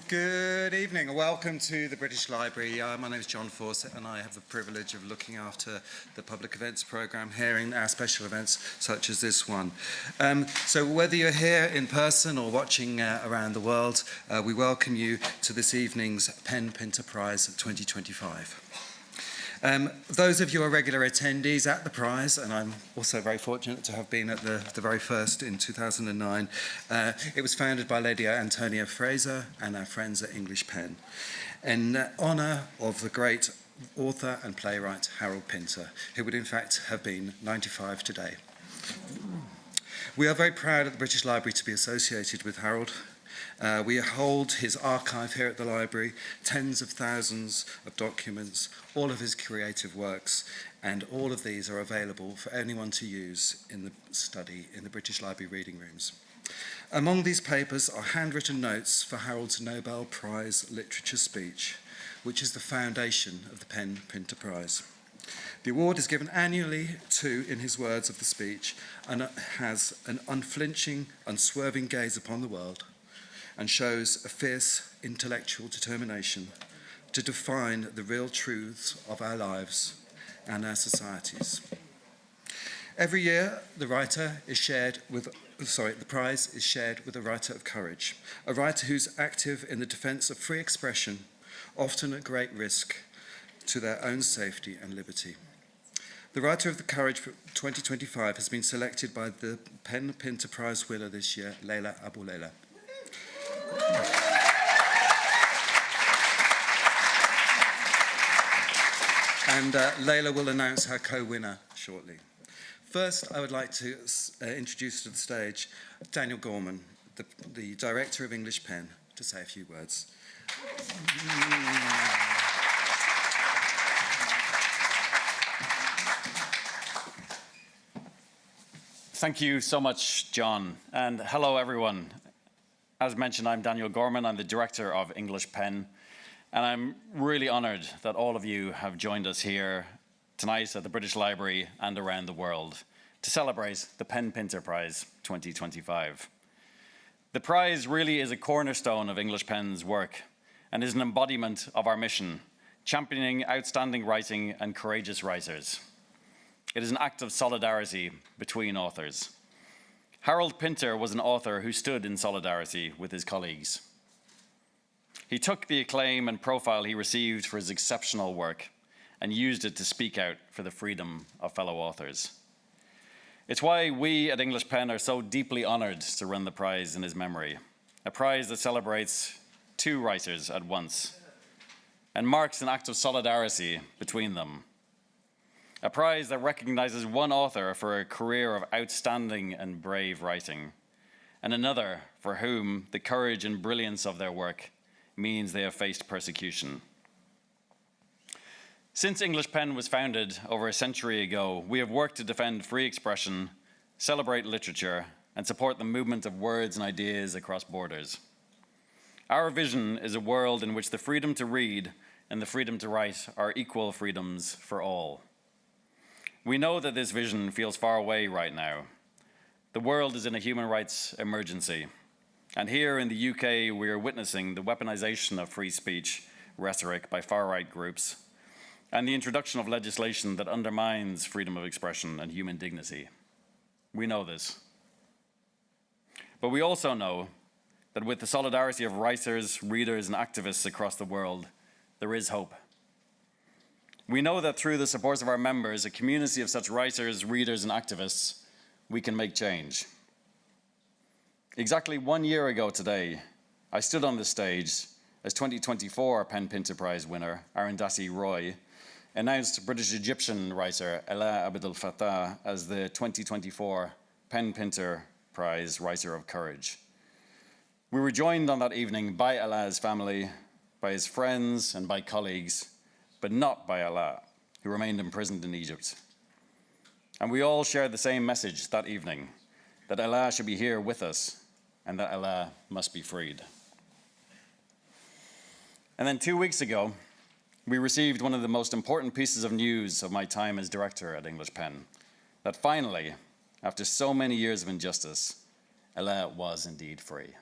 Good evening and welcome to the British Library. My name is John Fawcett and I have the privilege of looking after the public events programme here in our special events such as this one. So whether you're here in person or watching around the world, we welcome you to this evening's PEN Pinter Prize 2025. Those of you who are regular attendees at the prize, and I'm also very fortunate to have been at the very first in 2009, it was founded by Lady Antonia Fraser and our friends at English PEN, in honour of the great author and playwright Harold Pinter, who would in fact have been 95 today. We are very proud at the British Library to be associated with Harold. We hold his archive here at the library, tens of thousands of documents, all of his creative works, and all of these are available for anyone to use in the study in the British Library reading rooms. Among these papers are handwritten notes for Harold's Nobel Prize Literature speech, which is the foundation of the PEN Pinter Prize. The award is given annually to, in his words of the speech, and it has an unflinching, unswerving gaze upon the world, and shows a fierce intellectual determination to define the real truths of our lives and our societies. Every year, the prize is shared with a writer of courage, a writer who's active in the defence of free expression, often at great risk to their own safety and liberty. The Writer of the Courage for 2025 has been selected by the PEN Pinter Prize winner this year, Leila Aboulela. And Leila will announce her co-winner shortly. First, I would like to introduce to the stage Daniel Gorman, the director of English PEN, to say a few words. Thank you so much, John, and hello, everyone. As mentioned, I'm Daniel Gorman. I'm the director of English PEN, and I'm really honoured that all of you have joined us here tonight at the British Library and around the world to celebrate the PEN Pinter Prize 2025. The prize really is a cornerstone of English PEN's work and is an embodiment of our mission, championing outstanding writing and courageous writers. It is an act of solidarity between authors. Harold Pinter was an author who stood in solidarity with his colleagues. He took the acclaim and profile he received for his exceptional work and used it to speak out for the freedom of fellow authors. It's why we at English PEN are so deeply honoured to run the prize in his memory, a prize that celebrates two writers at once and marks an act of solidarity between them. A prize that recognises one author for a career of outstanding and brave writing, and another for whom the courage and brilliance of their work means they have faced persecution. Since English PEN was founded over a century ago, we have worked to defend free expression, celebrate literature, and support the movement of words and ideas across borders. Our vision is a world in which the freedom to read and the freedom to write are equal freedoms for all. We know that this vision feels far away right now. The world is in a human rights emergency. And here in the UK, we are witnessing the weaponization of free speech rhetoric by far-right groups and the introduction of legislation that undermines freedom of expression and human dignity. We know this. But we also know that with the solidarity of writers, readers, and activists across the world, there is hope. We know that through the support of our members, a community of such writers, readers, and activists, we can make change. Exactly 1 year ago today, I stood on this stage as 2024 PEN Pinter Prize winner Arundhati Roy announced British-Egyptian writer Ella Abdel Fattah as the 2024 PEN Pinter Prize Writer of Courage. We were joined on that evening by Allah's family, by his friends, and by colleagues, but not by Allah, who remained imprisoned in Egypt. And we all shared the same message that evening, that Allah should be here with us, and that Allah must be freed. And then 2 weeks ago, we received one of the most important pieces of news of my time as director at English PEN, that finally, after so many years of injustice, Allah was indeed free.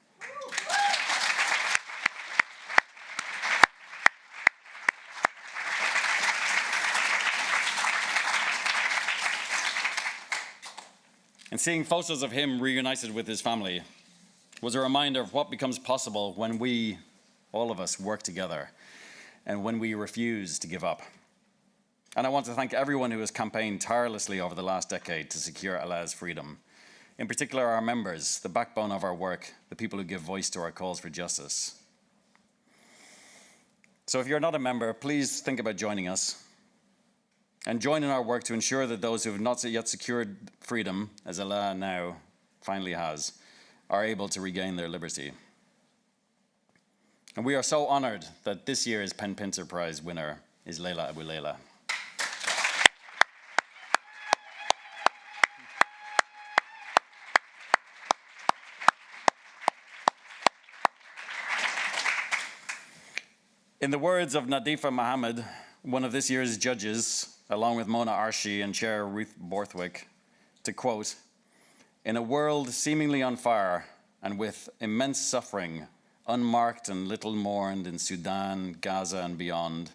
And seeing photos of him reunited with his family was a reminder of what becomes possible when we, all of us, work together and when we refuse to give up. And I want to thank everyone who has campaigned tirelessly over the last decade to secure Alaa's freedom. In particular, our members, the backbone of our work, the people who give voice to our calls for justice. So if you're not a member, please think about joining us and join in our work to ensure that those who have not yet secured freedom, as Alaa now finally has, are able to regain their liberty. And we are so honored that this year's PEN Pinter Prize winner is Leila Aboulela. In the words of Nadifa Mohamed, one of this year's judges, along with Mona Arshi and Chair Ruth Borthwick, to quote, "In a world seemingly on fire and with immense suffering, unmarked and little mourned in Sudan, Gaza, and beyond,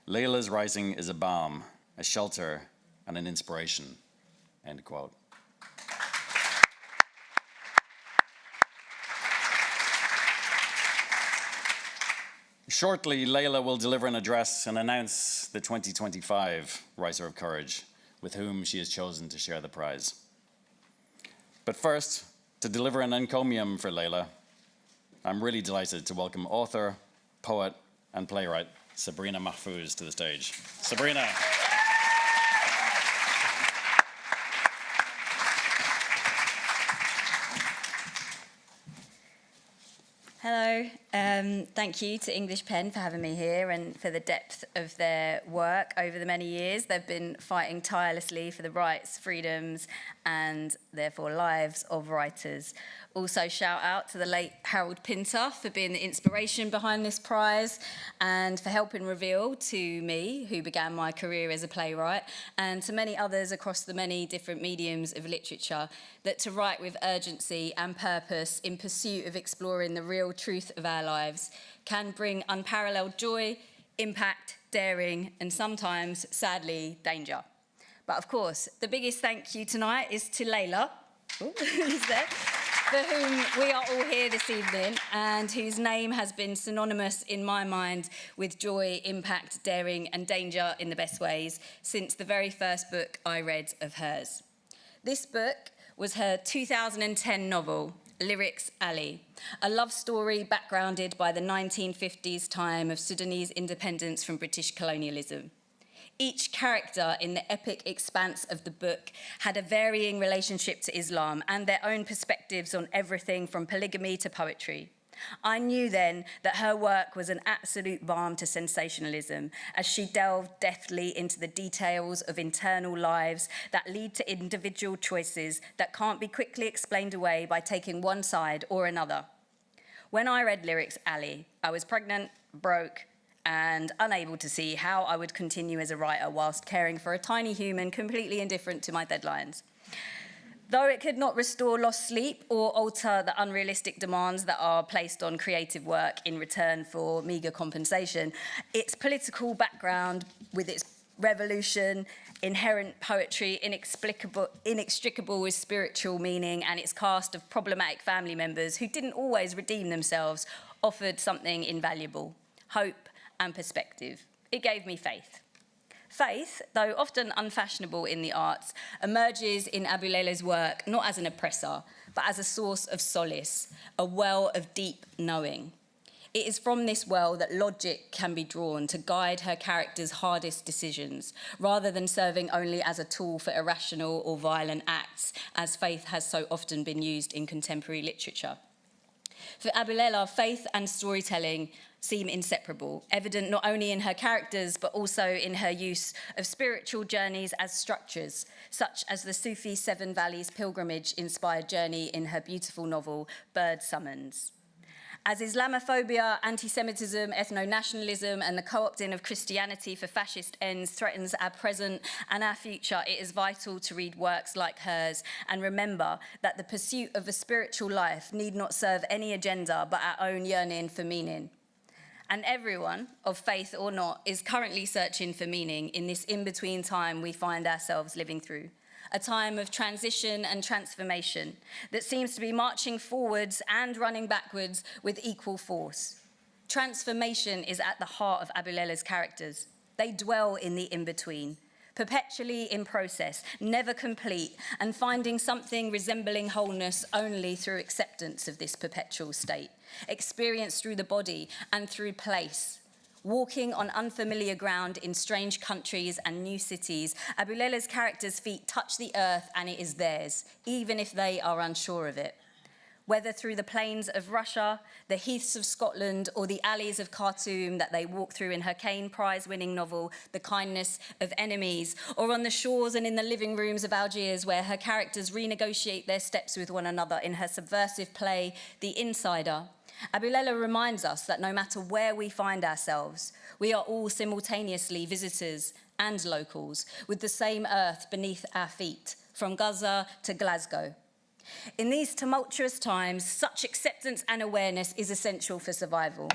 Leila's rising is a balm, a shelter, and an inspiration," end quote. Shortly, Leila will deliver an address and announce the 2025 Writer of Courage, with whom she has chosen to share the prize. But first, to deliver an encomium for Leila, I'm really delighted to welcome author, poet, and playwright Sabrina Mahfouz to the stage. Sabrina. Hello, thank you to English PEN for having me here and for the depth of their work over the many years. They've been fighting tirelessly for the rights, freedoms, and therefore lives of writers. Also shout out to the late Harold Pinter for being the inspiration behind this prize and for helping reveal to me, who began my career as a playwright, and to many others across the many different mediums of literature, that to write with urgency and purpose in pursuit of exploring the real truth of our lives can bring unparalleled joy, impact, daring, and sometimes, sadly, danger. But of course, the biggest thank you tonight is to Leila, who's there, for whom we are all here this evening and whose name has been synonymous in my mind with joy, impact, daring, and danger in the best ways since the very first book I read of hers. This book was her 2010 novel, Lyrics Alley, a love story backgrounded by the 1950s time of Sudanese independence from British colonialism. Each character in the epic expanse of the book had a varying relationship to Islam and their own perspectives on everything from polygamy to poetry. I knew then that her work was an absolute balm to sensationalism as she delved deftly into the details of internal lives that lead to individual choices that can't be quickly explained away by taking one side or another. When I read Lyrics Alley, I was pregnant, broke, and unable to see how I would continue as a writer whilst caring for a tiny human completely indifferent to my deadlines. Though it could not restore lost sleep or alter the unrealistic demands that are placed on creative work in return for meagre compensation, its political background with its revolution, inherent poetry, inextricable with spiritual meaning, and its cast of problematic family members who didn't always redeem themselves, offered something invaluable: hope and perspective. It gave me faith. Faith, though often unfashionable in the arts, emerges in Aboulela's work not as an oppressor, but as a source of solace, a well of deep knowing. It is from this well that logic can be drawn to guide her characters' hardest decisions, rather than serving only as a tool for irrational or violent acts, as faith has so often been used in contemporary literature. For Aboulela, faith and storytelling seem inseparable, evident not only in her characters, but also in her use of spiritual journeys as structures, such as the Sufi Seven Valleys pilgrimage-inspired journey in her beautiful novel, Bird Summons. As Islamophobia, anti-Semitism, ethno-nationalism, and the co-opting of Christianity for fascist ends threatens our present and our future, it is vital to read works like hers and remember that the pursuit of a spiritual life need not serve any agenda but our own yearning for meaning. And everyone, of faith or not, is currently searching for meaning in this in-between time we find ourselves living through. a time of transition and transformation that seems to be marching forwards and running backwards with equal force. Transformation is at the heart of Aboulela's characters. They dwell in the in-between, perpetually in process, never complete, and finding something resembling wholeness only through acceptance of this perpetual state, experienced through the body and through place. Walking on unfamiliar ground in strange countries and new cities, Aboulela's characters' feet touch the earth and it is theirs, even if they are unsure of it. Whether through the plains of Russia, the heaths of Scotland, or the alleys of Khartoum that they walk through in her PEN Prize-winning novel, The Kindness of Enemies, or on the shores and in the living rooms of Algiers, where her characters renegotiate their steps with one another in her subversive play, The Insider, Aboulela reminds us that no matter where we find ourselves, we are all simultaneously visitors and locals, with the same earth beneath our feet, from Gaza to Glasgow. In these tumultuous times, such acceptance and awareness is essential for survival.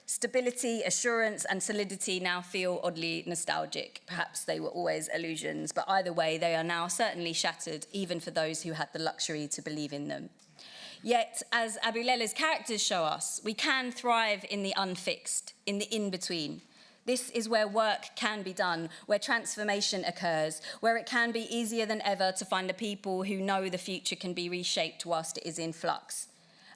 Stability, assurance, and solidity now feel oddly nostalgic. Perhaps they were always illusions, but either way, they are now certainly shattered, even for those who had the luxury to believe in them. Yet, as Aboulela's characters show us, we can thrive in the unfixed, in the in-between. This is where work can be done, where transformation occurs, where it can be easier than ever to find the people who know the future can be reshaped whilst it is in flux,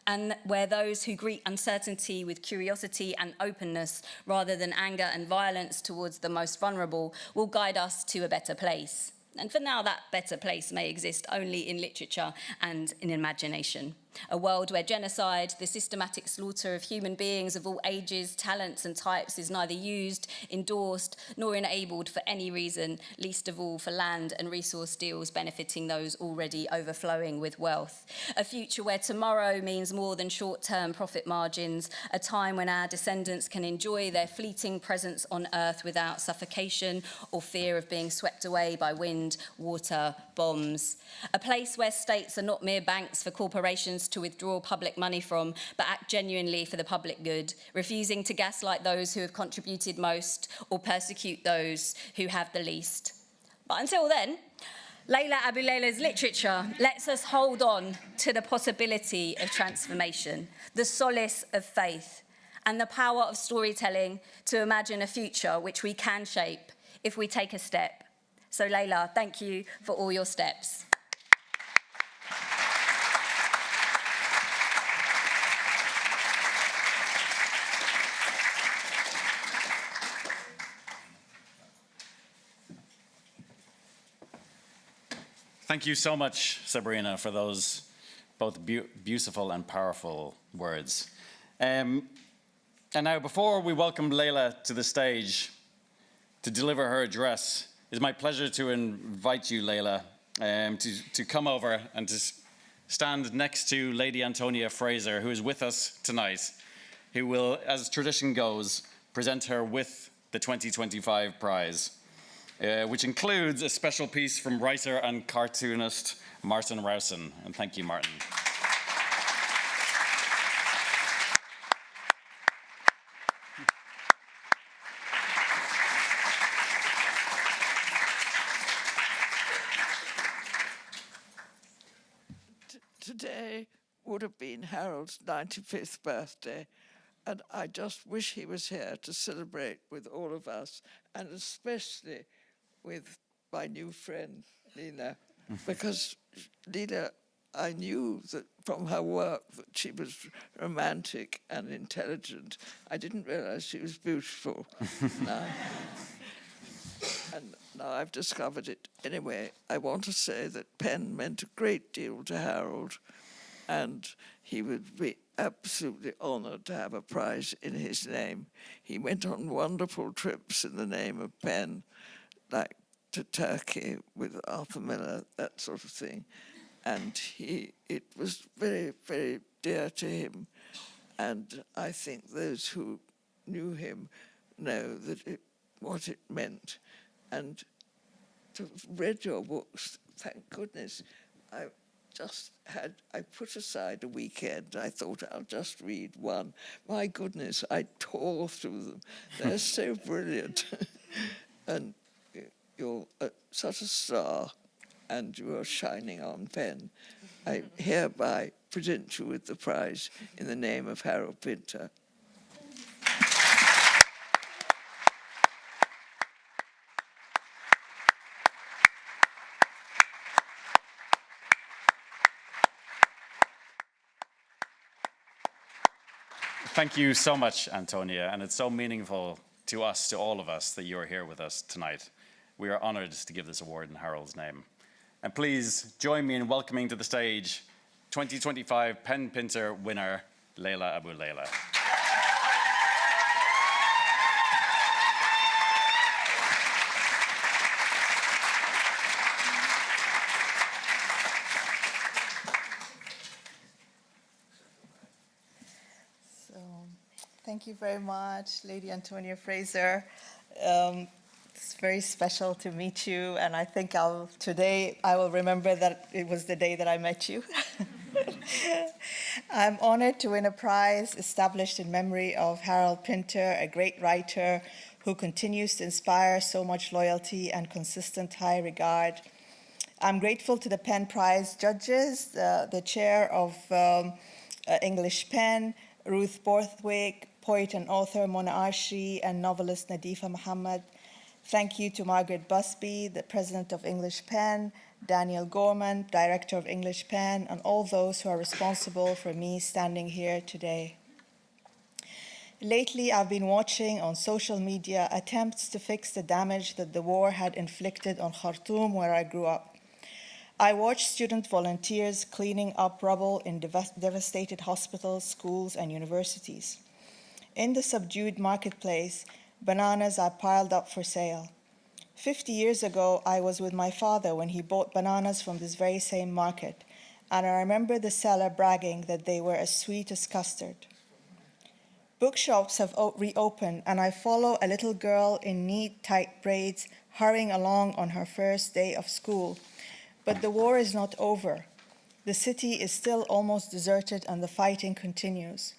and where those who greet uncertainty with curiosity and openness rather than anger and violence towards the most vulnerable will guide us to a better place. And for now, that better place may exist only in literature and in imagination. A world where genocide, the systematic slaughter of human beings of all ages, talents and types is neither used, endorsed, nor enabled for any reason, least of all for land and resource deals benefiting those already overflowing with wealth. A future where tomorrow means more than short-term profit margins, a time when our descendants can enjoy their fleeting presence on Earth without suffocation or fear of being swept away by wind, water, bombs. A place where states are not mere banks for corporations to withdraw public money from, but act genuinely for the public good, refusing to gaslight those who have contributed most or persecute those who have the least. But until then, Leila Aboulela's literature lets us hold on to the possibility of transformation, the solace of faith, and the power of storytelling to imagine a future which we can shape if we take a step. So Leila, thank you for all your steps. Thank you so much, Sabrina, for those both beautiful and powerful words. And now, before we welcome Leila to the stage to deliver her address, it's my pleasure to invite you, Leila, to come over and to stand next to Lady Antonia Fraser, who is with us tonight, who will, as tradition goes, present her with the 2025 prize. Which includes a special piece from writer and cartoonist Martin Rowson. And thank you, Martin. Today would have been Harold's 95th birthday, and I just wish he was here to celebrate with all of us, and especially with my new friend, Leila, because Leila, I knew that from her work that she was romantic and intelligent. I didn't realize she was beautiful. And now I've discovered it. Anyway, I want to say that PEN meant a great deal to Harold, and he would be absolutely honored to have a prize in his name. He went on wonderful trips in the name of PEN, like to Turkey with Arthur Miller, that sort of thing. And it was very, very dear to him. And I think those who knew him know that what it meant. And to have read your books, thank goodness, I put aside a weekend. I thought I'll just read one. My goodness, I tore through them. They're so brilliant. And you're such a star. and you are shining on pen. I hereby present you with the prize in the name of Harold Pinter. Thank you so much, Antonia, and it's so meaningful to us, to all of us, that you are here with us tonight. We are honored to give this award in Harold's name. And please join me in welcoming to the stage 2025 PEN Pinter winner, Leila Aboulela. Thank you very much, Lady Antonia Fraser. It's very special to meet you, and I think today I will remember that it was the day that I met you. I'm honored to win a prize established in memory of Harold Pinter, a great writer who continues to inspire so much loyalty and consistent high regard. I'm grateful to the PEN Prize judges, the chair of English PEN, Ruth Borthwick, poet and author Mona Arshi, and novelist Nadifa Mohamed. Thank you to Margaret Busby, the president of English PEN, Daniel Gorman, director of English PEN, and all those who are responsible for me standing here today. Lately, I've been watching on social media attempts to fix the damage that the war had inflicted on Khartoum, where I grew up. I watched student volunteers cleaning up rubble in devastated hospitals, schools, and universities. In the subdued marketplace, bananas are piled up for sale. 50 years ago, I was with my father when he bought bananas from this very same market, and I remember the seller bragging that they were as sweet as custard. Bookshops have reopened, and I follow a little girl in neat, tight braids hurrying along on her first day of school. But the war is not over. The city is still almost deserted, and the fighting continues.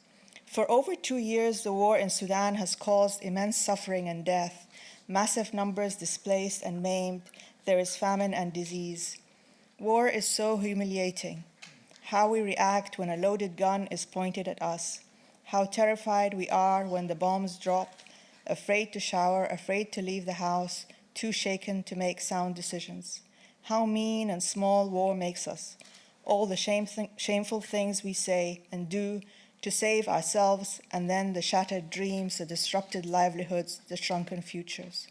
For over 2 years, the war in Sudan has caused immense suffering and death, massive numbers displaced and maimed. There is famine and disease. War is so humiliating. How we react when a loaded gun is pointed at us. How terrified we are when the bombs drop, afraid to shower, afraid to leave the house, too shaken to make sound decisions. How mean and small war makes us. All the shameful things we say and do to save ourselves, and then the shattered dreams, the disrupted livelihoods, the shrunken futures.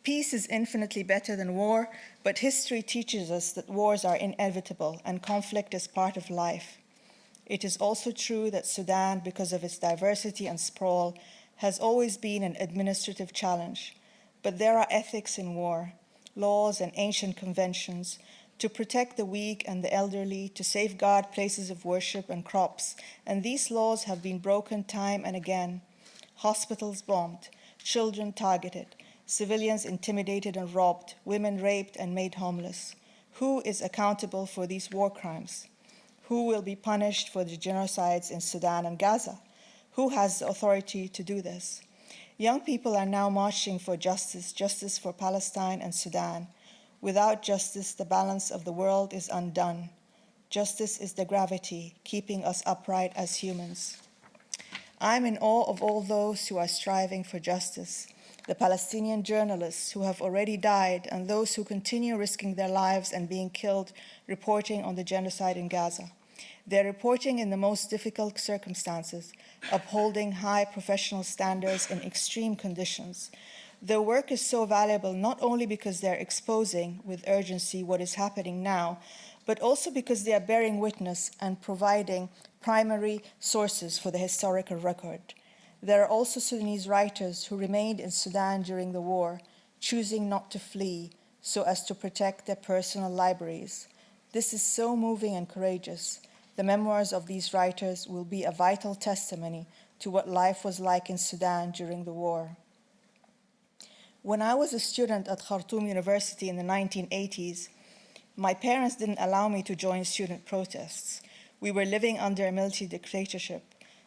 Peace is infinitely better than war, but history teaches us that wars are inevitable and conflict is part of life. It is also true that Sudan, because of its diversity and sprawl, has always been an administrative challenge. But there are ethics in war, laws and ancient conventions, to protect the weak and the elderly, to safeguard places of worship and crops, and these laws have been broken time and again. Hospitals bombed, children targeted, civilians intimidated and robbed, women raped and made homeless. Who is accountable for these war crimes? Who will be punished for the genocides in Sudan and Gaza? Who has the authority to do this? Young people are now marching for justice, justice for Palestine and Sudan. Without justice, the balance of the world is undone. Justice is the gravity keeping us upright as humans. I'm in awe of all those who are striving for justice, the Palestinian journalists who have already died and those who continue risking their lives and being killed reporting on the genocide in Gaza. They're reporting in the most difficult circumstances, upholding high professional standards in extreme conditions. Their work is so valuable not only because they're exposing with urgency what is happening now, but also because they are bearing witness and providing primary sources for the historical record. There are also Sudanese writers who remained in Sudan during the war, choosing not to flee so as to protect their personal libraries. This is so moving and courageous. The memoirs of these writers will be a vital testimony to what life was like in Sudan during the war. When I was a student at Khartoum University in the 1980s, my parents didn't allow me to join student protests. We were living under a military dictatorship,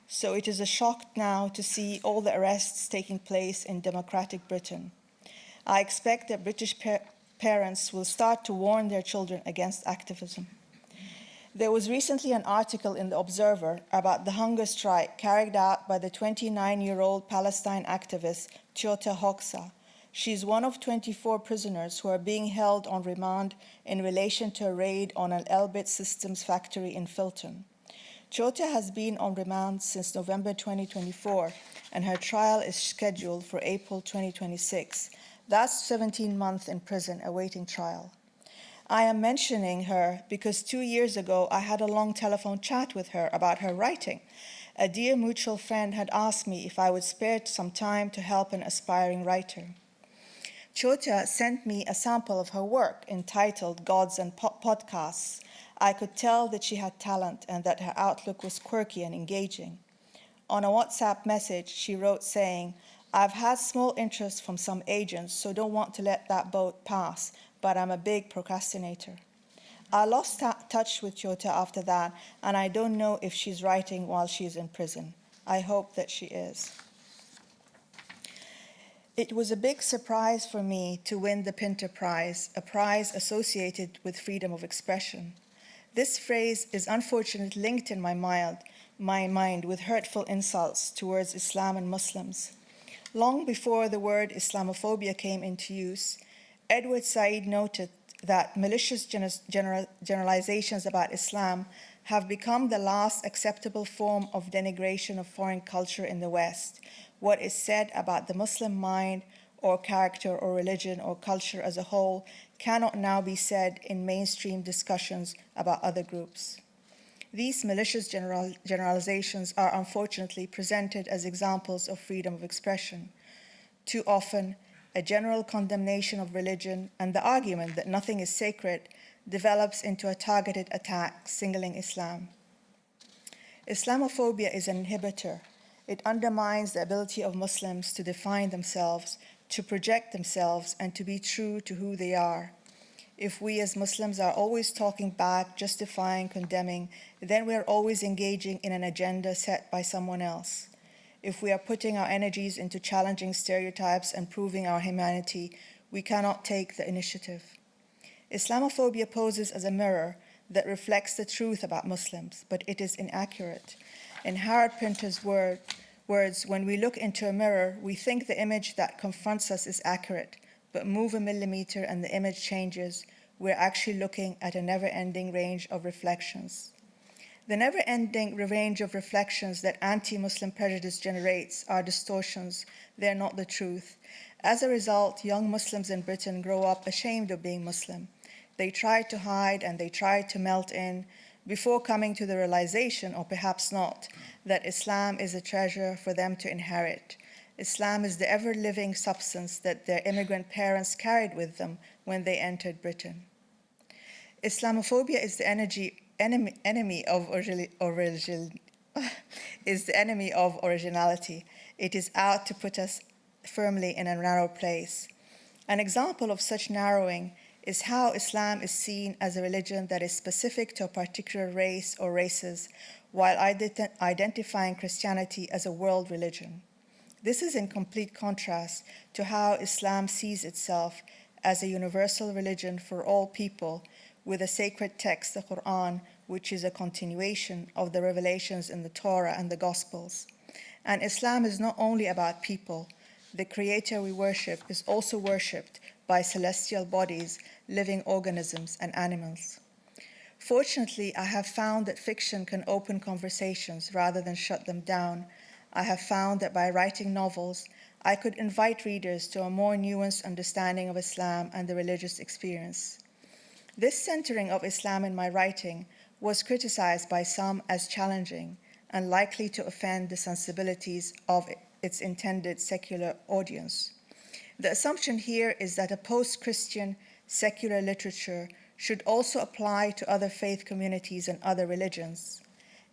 so it is a shock now to see all the arrests taking place in democratic Britain. I expect that British parents will start to warn their children against activism. There was recently an article in The Observer about the hunger strike carried out by the 29-year-old Palestine activist Chota Hoxha. She's one of 24 prisoners who are being held on remand in relation to a raid on an Elbit Systems factory in Filton. Chota has been on remand since November 2024, and her trial is scheduled for April 2026. That's 17 months in prison awaiting trial. I am mentioning her because 2 years ago I had a long telephone chat with her about her writing. A dear mutual friend had asked me if I would spare some time to help an aspiring writer. Chota sent me a sample of her work entitled Gods and Podcasts. I could tell that she had talent and that her outlook was quirky and engaging. On a WhatsApp message, she wrote saying, "I've had small interest from some agents, so don't want to let that boat pass, but I'm a big procrastinator." I lost touch with Chota after that, and I don't know if she's writing while she's in prison. I hope that she is. It was a big surprise for me to win the Pinter Prize, a prize associated with freedom of expression. This phrase is unfortunately linked in my mind with hurtful insults towards Islam and Muslims. Long before the word Islamophobia came into use, Edward Said noted that malicious generalizations about Islam have become the last acceptable form of denigration of foreign culture in the West. What is said about the Muslim mind or character or religion or culture as a whole cannot now be said in mainstream discussions about other groups. These malicious generalizations are unfortunately presented as examples of freedom of expression. Too often, a general condemnation of religion and the argument that nothing is sacred develops into a targeted attack singling Islam. Islamophobia is an inhibitor. It undermines the ability of Muslims to define themselves, to project themselves, and to be true to who they are. If we as Muslims are always talking back, justifying, condemning, then we are always engaging in an agenda set by someone else. If we are putting our energies into challenging stereotypes and proving our humanity, we cannot take the initiative. Islamophobia poses as a mirror that reflects the truth about Muslims, but it is inaccurate. In Harold Pinter's words, when we look into a mirror, we think the image that confronts us is accurate, but move a millimeter and the image changes. We're actually looking at a never-ending range of reflections. The never-ending range of reflections that anti-Muslim prejudice generates are distortions. They're not the truth. As a result, young Muslims in Britain grow up ashamed of being Muslim. They try to hide and they try to melt in before coming to the realization, or perhaps not, that Islam is a treasure for them to inherit. Islam is the ever-living substance that their immigrant parents carried with them when they entered Britain. Islamophobia is the enemy of originality. It is out to put us firmly in a narrow place. An example of such narrowing is how Islam is seen as a religion that is specific to a particular race or races, while identifying Christianity as a world religion. This is in complete contrast to how Islam sees itself as a universal religion for all people, with a sacred text, the Quran, which is a continuation of the revelations in the Torah and the Gospels. And Islam is not only about people. The Creator we worship is also worshipped by celestial bodies, living organisms, and animals. Fortunately, I have found that fiction can open conversations rather than shut them down. I have found that by writing novels, I could invite readers to a more nuanced understanding of Islam and the religious experience. This centering of Islam in my writing was criticized by some as challenging and likely to offend the sensibilities of its intended secular audience. The assumption here is that a post-Christian secular literature should also apply to other faith communities and other religions.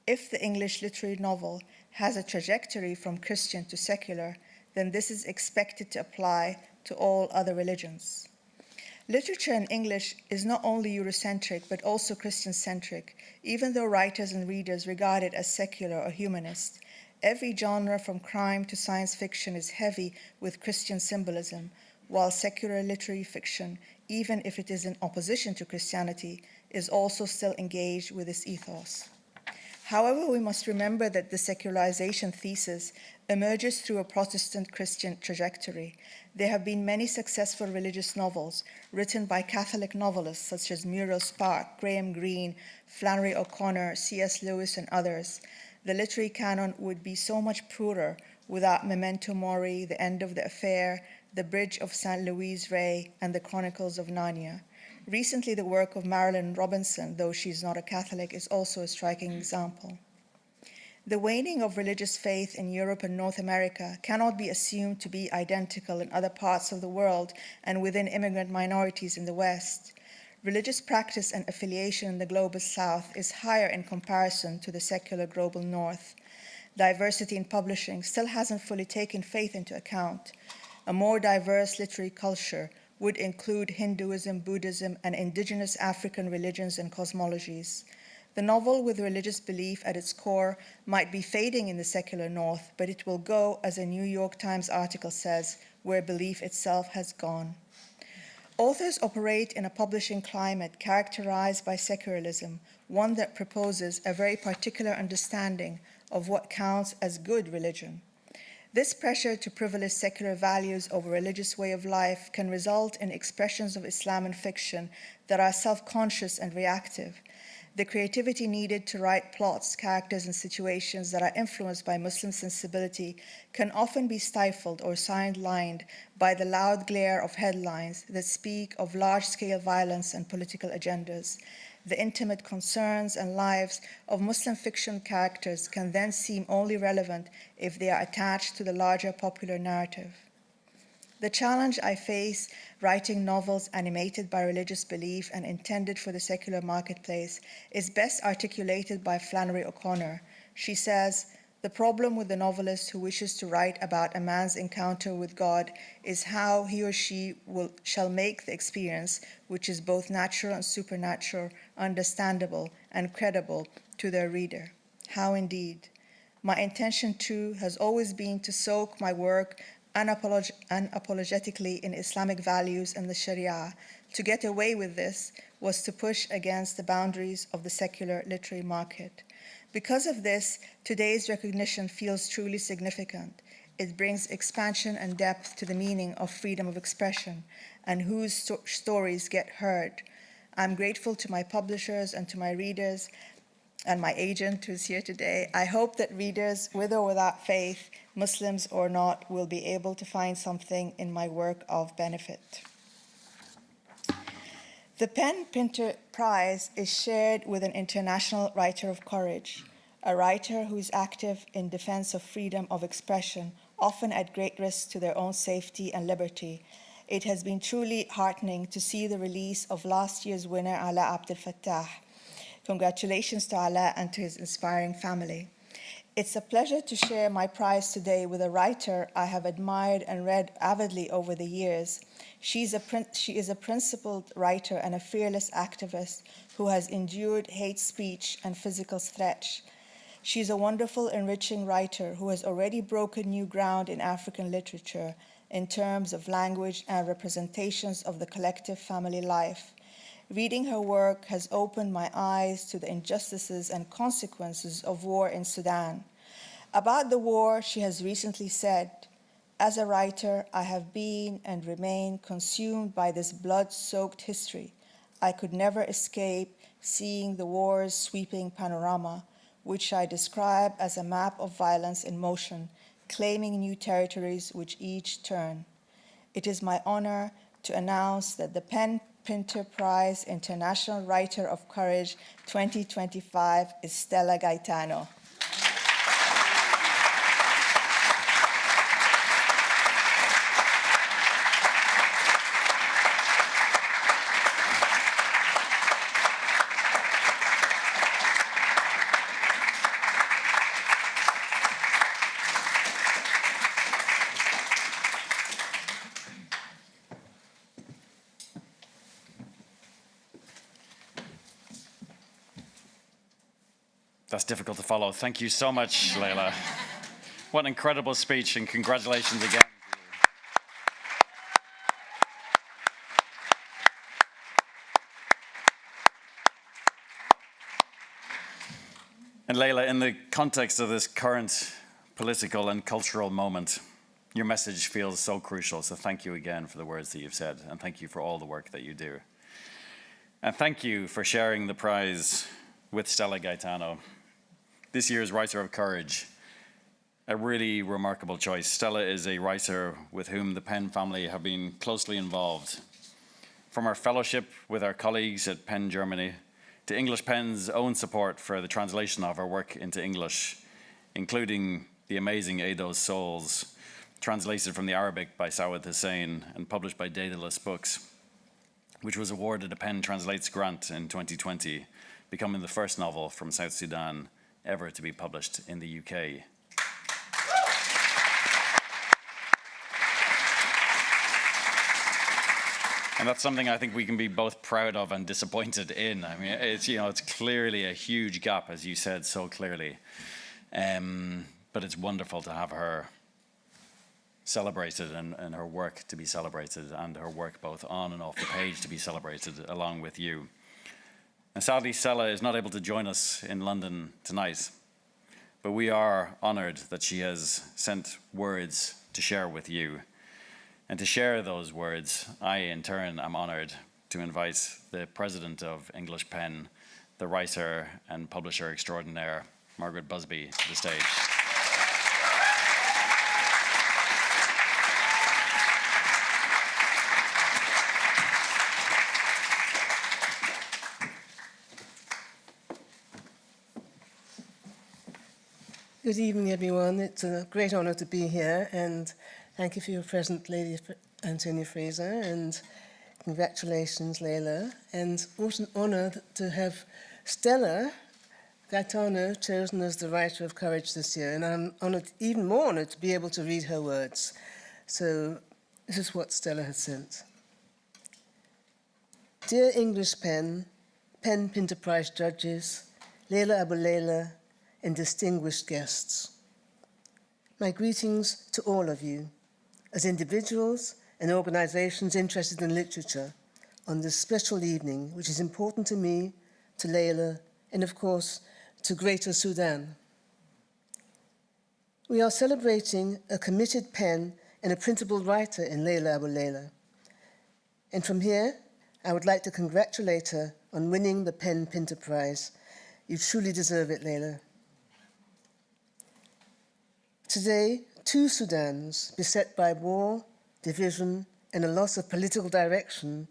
If the English literary novel has a trajectory from Christian to secular, then this is expected to apply to all other religions. Literature in English is not only Eurocentric, but also Christian-centric, even though writers and readers regard it as secular or humanist. Every genre from crime to science fiction is heavy with Christian symbolism. while secular literary fiction, even if it is in opposition to Christianity, is also still engaged with this ethos. However, we must remember that the secularization thesis emerges through a Protestant Christian trajectory. There have been many successful religious novels written by Catholic novelists such as Muriel Spark, Graham Greene, Flannery O'Connor, C.S. Lewis, and others. The literary canon would be so much poorer without Memento Mori, The End of the Affair, The Bridge of St. Louis Ray, and The Chronicles of Narnia. Recently, the work of Marilyn Robinson, though she's not a Catholic, is also a striking example. The waning of religious faith in Europe and North America cannot be assumed to be identical in other parts of the world and within immigrant minorities in the West. Religious practice and affiliation in the global South is higher in comparison to the secular global North. Diversity in publishing still hasn't fully taken faith into account. A more diverse literary culture would include Hinduism, Buddhism, and indigenous African religions and cosmologies. The novel with religious belief at its core might be fading in the secular North, but it will go, as a New York Times article says, where belief itself has gone. Authors operate in a publishing climate characterized by secularism, one that proposes a very particular understanding of what counts as good religion. This pressure to privilege secular values over religious way of life can result in expressions of Islam in fiction that are self-conscious and reactive. The creativity needed to write plots, characters, and situations that are influenced by Muslim sensibility can often be stifled or sidelined by the loud glare of headlines that speak of large-scale violence and political agendas. The intimate concerns and lives of Muslim fiction characters can then seem only relevant if they are attached to the larger popular narrative. The challenge I face writing novels animated by religious belief and intended for the secular marketplace is best articulated by Flannery O'Connor. She says, "The problem with the novelist who wishes to write about a man's encounter with God is how he or she shall make the experience, which is both natural and supernatural, understandable and credible to their reader." How indeed. My intention, too, has always been to soak my work unapologetically in Islamic values and the Sharia. To get away with this was to push against the boundaries of the secular literary market. Because of this, today's recognition feels truly significant. It brings expansion and depth to the meaning of freedom of expression and whose stories get heard. I'm grateful to my publishers and to my readers and my agent who's here today. I hope that readers, with or without faith, Muslims or not, will be able to find something in my work of benefit. The PEN Pinter Prize is shared with an international writer of courage, a writer who is active in defense of freedom of expression, often at great risk to their own safety and liberty. It has been truly heartening to see the release of last year's winner, Ala Abdel Fattah. Congratulations to Ala and to his inspiring family. It's a pleasure to share my prize today with a writer I have admired and read avidly over the years. She is a principled writer and a fearless activist who has endured hate speech and physical threats. She is a wonderful, enriching writer who has already broken new ground in African literature in terms of language and representations of the collective family life. Reading her work has opened my eyes to the injustices and consequences of war in Sudan. About the war, she has recently said, "As a writer, I have been and remain consumed by this blood-soaked history. I could never escape seeing the war's sweeping panorama, which I describe as a map of violence in motion, claiming new territories which each turn. It is my honor to announce that the PEN Pinter Prize International Writer of Courage 2025 is Stella Gaitano." That's difficult to follow. Thank you so much, Leila. What an incredible speech, and congratulations again. And Leila, in the context of this current political and cultural moment, your message feels so crucial. So thank you again for the words that you've said, and thank you for all the work that you do. And thank you for sharing the prize with Stella Gaitano, this year's Writer of Courage. A really remarkable choice. Stella is a writer with whom the PEN family have been closely involved. From our fellowship with our colleagues at PEN Germany, to English PEN's own support for the translation of her work into English, including the amazing Eidos Souls, translated from the Arabic by Sawad Hussein and published by Daedalus Books, which was awarded a PEN Translates grant in 2020, becoming the first novel from South Sudan ever to be published in the UK. And that's something I think we can be both proud of and disappointed in. I mean, it's clearly a huge gap, as you said so clearly. But it's wonderful to have her celebrated and her work to be celebrated, and her work both on and off the page to be celebrated along with you. And sadly, Stella is not able to join us in London tonight, but we are honored that she has sent words to share with you. And to share those words, I in turn am honored to invite the president of English PEN, the writer and publisher extraordinaire, Margaret Busby, to the stage. Good evening, everyone. It's a great honour to be here, and thank you for your present, Lady Antonia Fraser, and congratulations, Leila. And what an honour to have Stella Gaitano chosen as the Writer of Courage this year, and I'm honoured, even more honoured, to be able to read her words. So this is what Stella has sent. Dear English PEN Pinter Prize judges, Leila Aboulela, and distinguished guests. My greetings to all of you, as individuals and organisations interested in literature, on this special evening, which is important to me, to Leila, and of course, to Greater Sudan. We are celebrating a committed pen and a printable writer in Leila Aboulela. And from here, I would like to congratulate her on winning the PEN Pinter Prize. You truly deserve it, Leila. Today, two Sudans, beset by war, division, and a loss of political direction,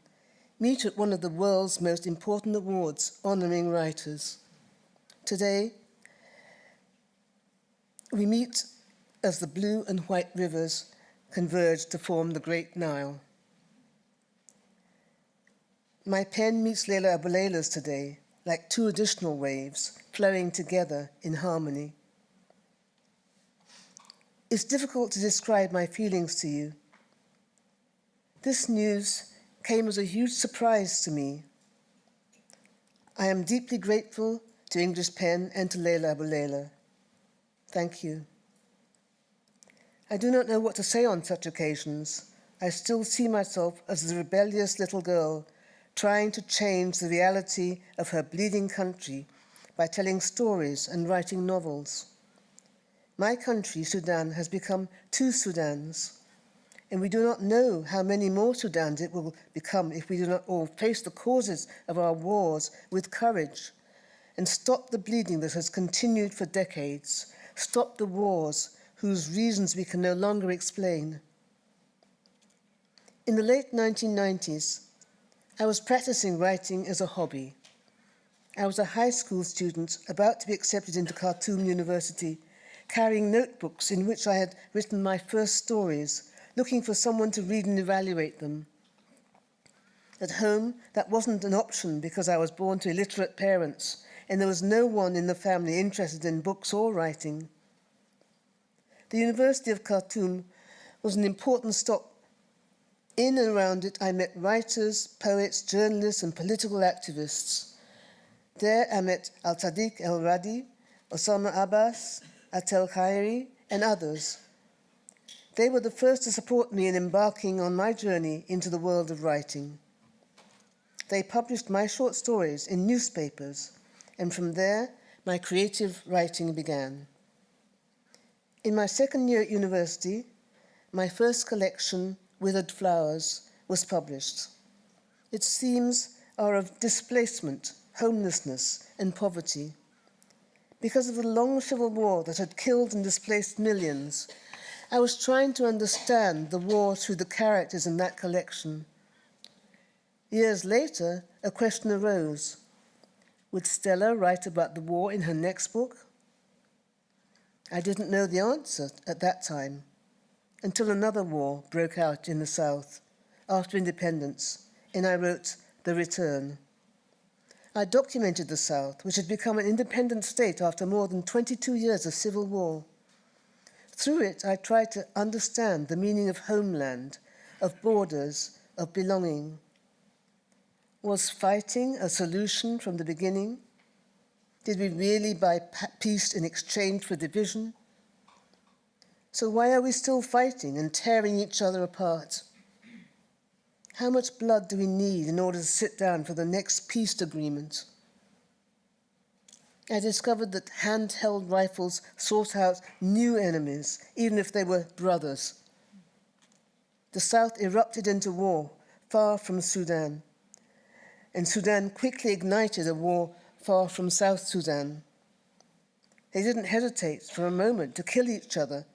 meet at one of the world's most important awards honouring writers. Today, we meet as the blue and white rivers converge to form the Great Nile. My pen meets Leila Aboulela's today, like two additional waves flowing together in harmony. It's difficult to describe my feelings to you. This news came as a huge surprise to me. I am deeply grateful to English PEN and to Leila Aboulela. Thank you. I do not know what to say on such occasions. I still see myself as the rebellious little girl trying to change the reality of her bleeding country by telling stories and writing novels. My country, Sudan, has become two Sudans, and we do not know how many more Sudans it will become if we do not all face the causes of our wars with courage and stop the bleeding that has continued for decades, stop the wars whose reasons we can no longer explain. In the late 1990s, I was practicing writing as a hobby. I was a high school student about to be accepted into Khartoum University, carrying notebooks in which I had written my first stories, looking for someone to read and evaluate them. At home, that wasn't an option because I was born to illiterate parents, and there was no one in the family interested in books or writing. The University of Khartoum was an important stop. In and around it, I met writers, poets, journalists, and political activists. There, I met Al-Sadiq El-Radi, Osama Abbas, Atel Khairi, and others. They were the first to support me in embarking on my journey into the world of writing. They published my short stories in newspapers, and from there, my creative writing began. In my second year at university, my first collection, Withered Flowers, was published. Its themes are of displacement, homelessness, and poverty. Because of the long civil war that had killed and displaced millions, I was trying to understand the war through the characters in that collection. Years later, a question arose. Would Stella write about the war in her next book? I didn't know the answer at that time, until another war broke out in the South after independence, and I wrote The Return. I documented the South, which had become an independent state after more than 22 years of civil war. Through it, I tried to understand the meaning of homeland, of borders, of belonging. Was fighting a solution from the beginning? Did we really buy peace in exchange for division? So why are we still fighting and tearing each other apart? How much blood do we need in order to sit down for the next peace agreement? I discovered that handheld rifles sought out new enemies, even if they were brothers. The South erupted into war far from Sudan, and Sudan quickly ignited a war far from South Sudan. They didn't hesitate for a moment to kill each other.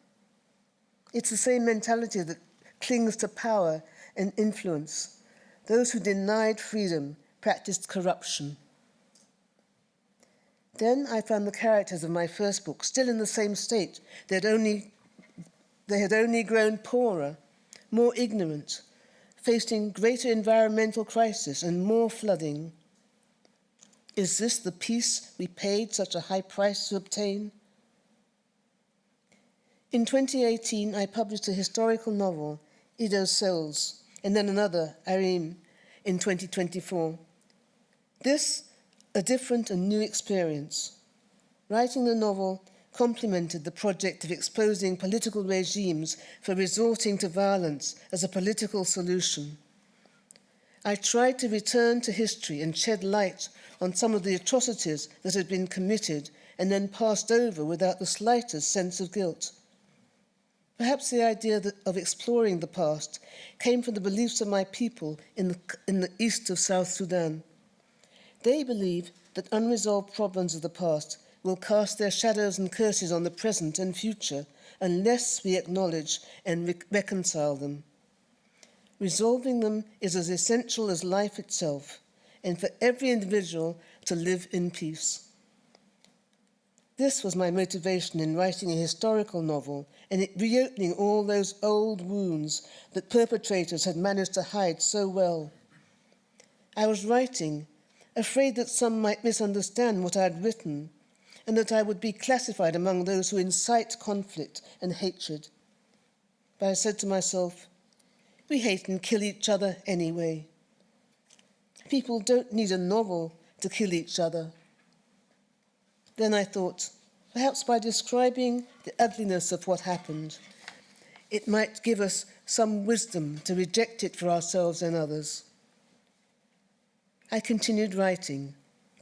It's the same mentality that clings to power and influence. Those who denied freedom practiced corruption. Then I found the characters of my first book still in the same state. They had only grown poorer, more ignorant, facing greater environmental crisis and more flooding. Is this the peace we paid such a high price to obtain? In 2018, I published a historical novel, Ido's Souls, and then another, Arim, in 2024. This, a different and new experience. Writing the novel complemented the project of exposing political regimes for resorting to violence as a political solution. I tried to return to history and shed light on some of the atrocities that had been committed and then passed over without the slightest sense of guilt. Perhaps the idea of exploring the past came from the beliefs of my people in the east of South Sudan. They believe that unresolved problems of the past will cast their shadows and curses on the present and future unless we acknowledge and reconcile them. Resolving them is as essential as life itself, and for every individual to live in peace. This was my motivation in writing a historical novel and reopening all those old wounds that perpetrators had managed to hide so well. I was writing, afraid that some might misunderstand what I had written, and that I would be classified among those who incite conflict and hatred. But I said to myself, we hate and kill each other anyway. People don't need a novel to kill each other. Then I thought, perhaps by describing the ugliness of what happened, it might give us some wisdom to reject it for ourselves and others. I continued writing,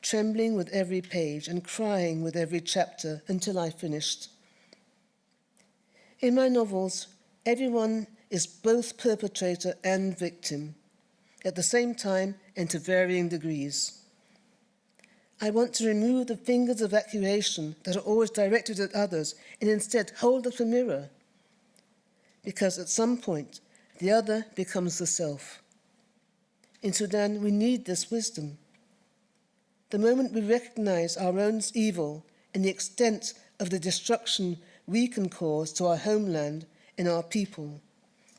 trembling with every page and crying with every chapter until I finished. In my novels, everyone is both perpetrator and victim, at the same time and to varying degrees. I want to remove the fingers of accusation that are always directed at others and instead hold up a mirror, because at some point, the other becomes the self. In Sudan, we need this wisdom. The moment we recognize our own evil and the extent of the destruction we can cause to our homeland and our people,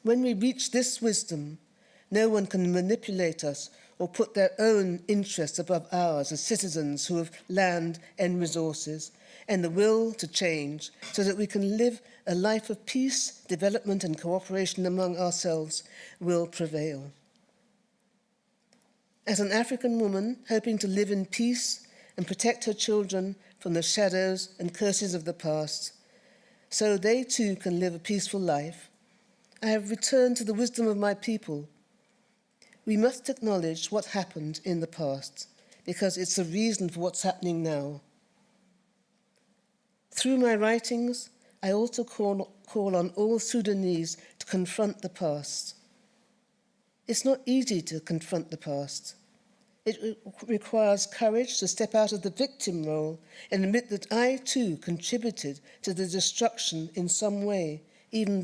when we reach this wisdom, no one can manipulate us or put their own interests above ours as citizens who have land and resources and the will to change so that we can live a life of peace, development, and cooperation among ourselves will prevail. As an African woman hoping to live in peace and protect her children from the shadows and curses of the past, so they too can live a peaceful life, I have returned to the wisdom of my people. We must acknowledge what happened in the past, because it's the reason for what's happening now. Through my writings, I also call on all Sudanese to confront the past. It's not easy to confront the past. It requires courage to step out of the victim role and admit that I too contributed to the destruction in some way, even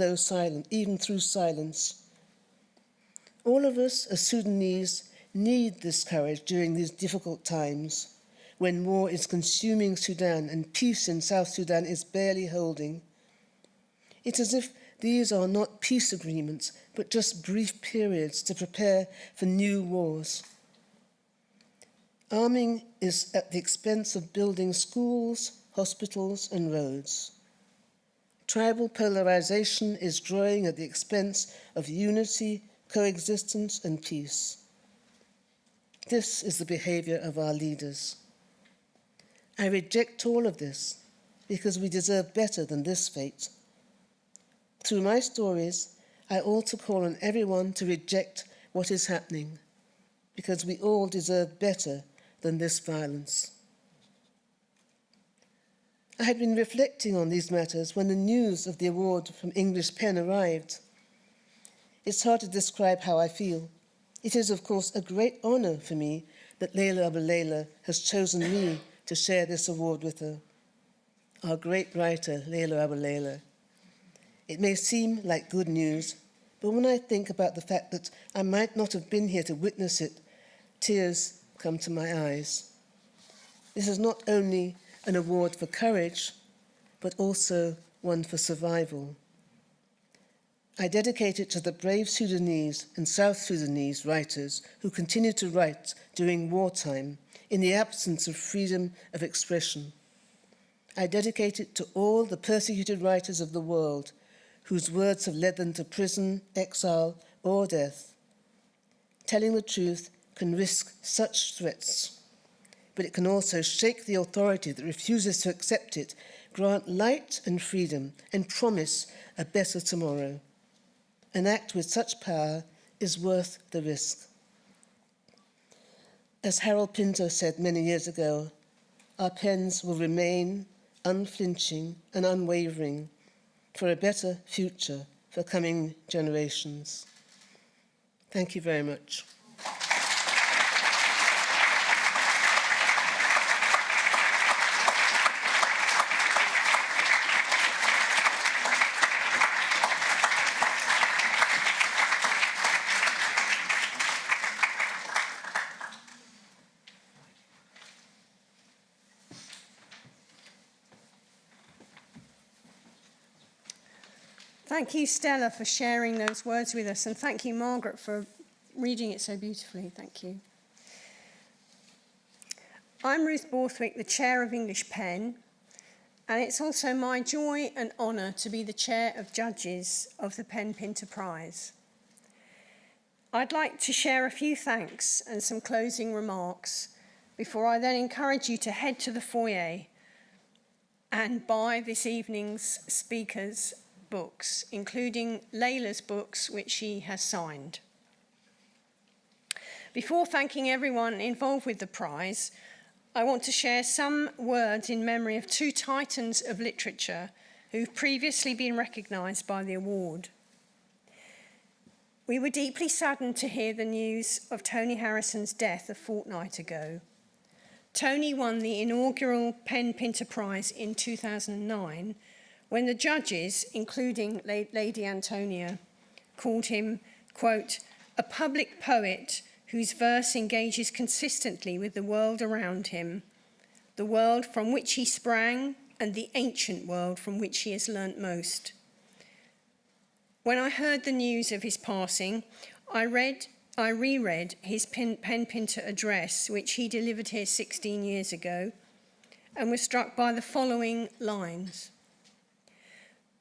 through silence. All of us as Sudanese need this courage during these difficult times, when war is consuming Sudan and peace in South Sudan is barely holding. It's as if these are not peace agreements, but just brief periods to prepare for new wars. Arming is at the expense of building schools, hospitals, and roads. Tribal polarization is growing at the expense of unity, coexistence, and peace. This is the behavior of our leaders. I reject all of this because we deserve better than this fate. Through my stories, I also call on everyone to reject what is happening, because we all deserve better than this violence. I had been reflecting on these matters when the news of the award from English PEN arrived. It's hard to describe how I feel. It is, of course, a great honor for me that Leila Aboulela has chosen me to share this award with her. Our great writer, Leila Aboulela. It may seem like good news, but when I think about the fact that I might not have been here to witness it, tears come to my eyes. This is not only an award for courage, but also one for survival. I dedicate it to the brave Sudanese and South Sudanese writers who continue to write during wartime in the absence of freedom of expression. I dedicate it to all the persecuted writers of the world whose words have led them to prison, exile, or death. Telling the truth can risk such threats, but it can also shake the authority that refuses to accept it, grant light and freedom, and promise a better tomorrow. An act with such power is worth the risk. As Harold Pinter said many years ago, our pens will remain unflinching and unwavering for a better future for coming generations. Thank you very much. Thank you, Stella, for sharing those words with us, and thank you, Margaret, for reading it so beautifully. Thank you. I'm Ruth Borthwick, the Chair of English PEN, and it's also my joy and honour to be the Chair of Judges of the PEN Pinter Prize. I'd like to share a few thanks and some closing remarks before I then encourage you to head to the foyer and buy this evening's speakers' books, including Leila's books, which she has signed. Before thanking everyone involved with the prize, I want to share some words in memory of two titans of literature who've previously been recognised by the award. We were deeply saddened to hear the news of Tony Harrison's death a fortnight ago. Tony won the inaugural PEN Pinter Prize in 2009, when the judges, including Lady Antonia, called him, quote, a public poet whose verse engages consistently with the world around him, the world from which he sprang and the ancient world from which he has learnt most. When I heard the news of his passing, I reread his PEN Pinter address, which he delivered here 16 years ago, and was struck by the following lines.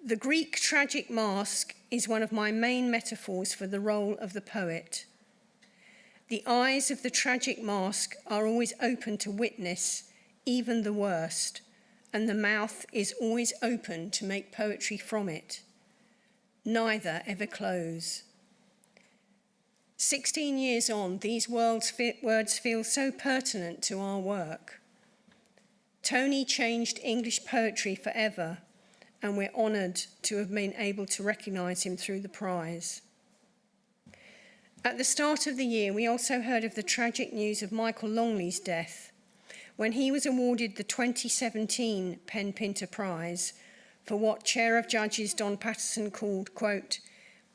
The Greek tragic mask is one of my main metaphors for the role of the poet. The eyes of the tragic mask are always open to witness even the worst, and the mouth is always open to make poetry from it. Neither ever close. 16 years on, these words feel so pertinent to our work. Tony changed English poetry forever, and we're honoured to have been able to recognise him through the prize. At the start of the year, we also heard of the tragic news of Michael Longley's death when he was awarded the 2017 PEN Pinter Prize for what Chair of Judges Don Patterson called, quote,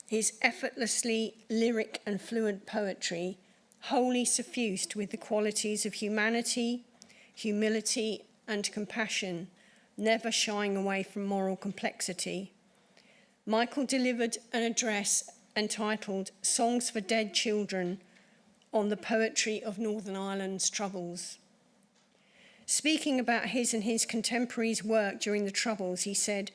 his effortlessly lyric and fluent poetry, wholly suffused with the qualities of humanity, humility, and compassion, never shying away from moral complexity. Michael delivered an address entitled Songs for Dead Children on the poetry of Northern Ireland's Troubles. Speaking about his and his contemporaries' work during the Troubles, he said,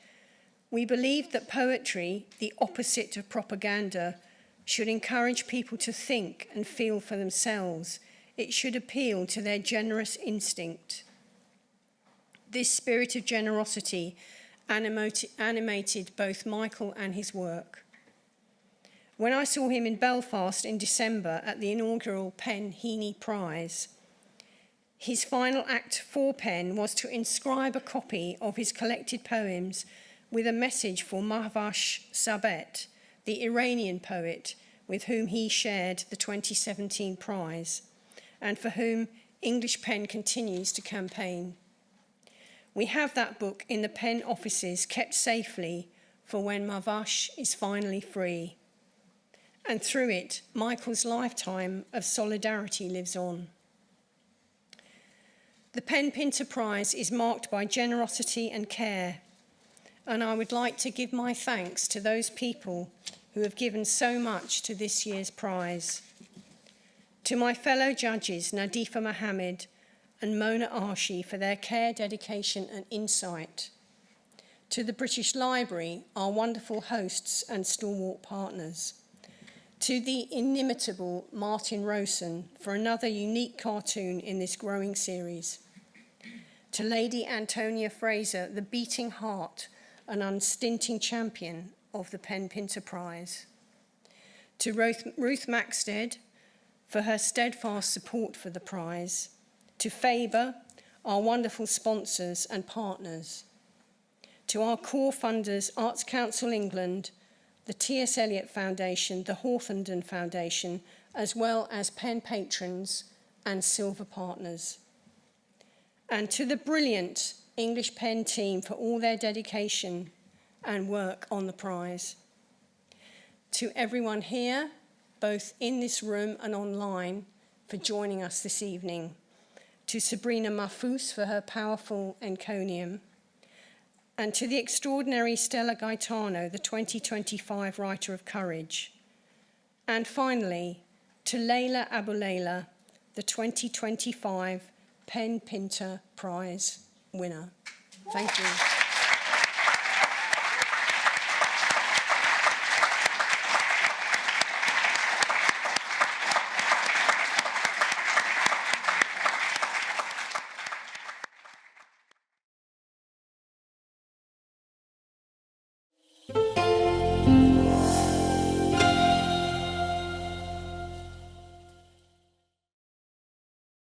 "We believed that poetry, the opposite of propaganda, should encourage people to think and feel for themselves. It should appeal to their generous instinct." This spirit of generosity animated both Michael and his work. When I saw him in Belfast in December at the inaugural PEN Prize, his final act for PEN was to inscribe a copy of his collected poems with a message for Mahfouz Sabet, the Iranian poet with whom he shared the 2017 prize, and for whom English PEN continues to campaign. We have that book in the PEN offices kept safely for when Mahfouz is finally free. And through it, Michael's lifetime of solidarity lives on. The PEN Pinter Prize is marked by generosity and care, and I would like to give my thanks to those people who have given so much to this year's prize. To my fellow judges, Nadifa Mohamed and Mona Arshi, for their care, dedication and insight. To the British Library, our wonderful hosts and stalwart partners. To the inimitable Martin Rosen for another unique cartoon in this growing series. To Lady Antonia Fraser, the beating heart and unstinting champion of the PEN Pinter Prize. To Ruth Maxted for her steadfast support for the prize. To Faber, our wonderful sponsors and partners. To our core funders, Arts Council England, the T.S. Eliot Foundation, the Hawthornden Foundation, as well as PEN patrons and silver partners. And to the brilliant English PEN team for all their dedication and work on the prize. To everyone here, both in this room and online, for joining us this evening. To Sabrina Mahfouz for her powerful encomium. And to the extraordinary Stella Gaitano, the 2025 Writer of Courage. And finally, to Leila Aboulela, the 2025 PEN Pinter Prize winner. Thank you.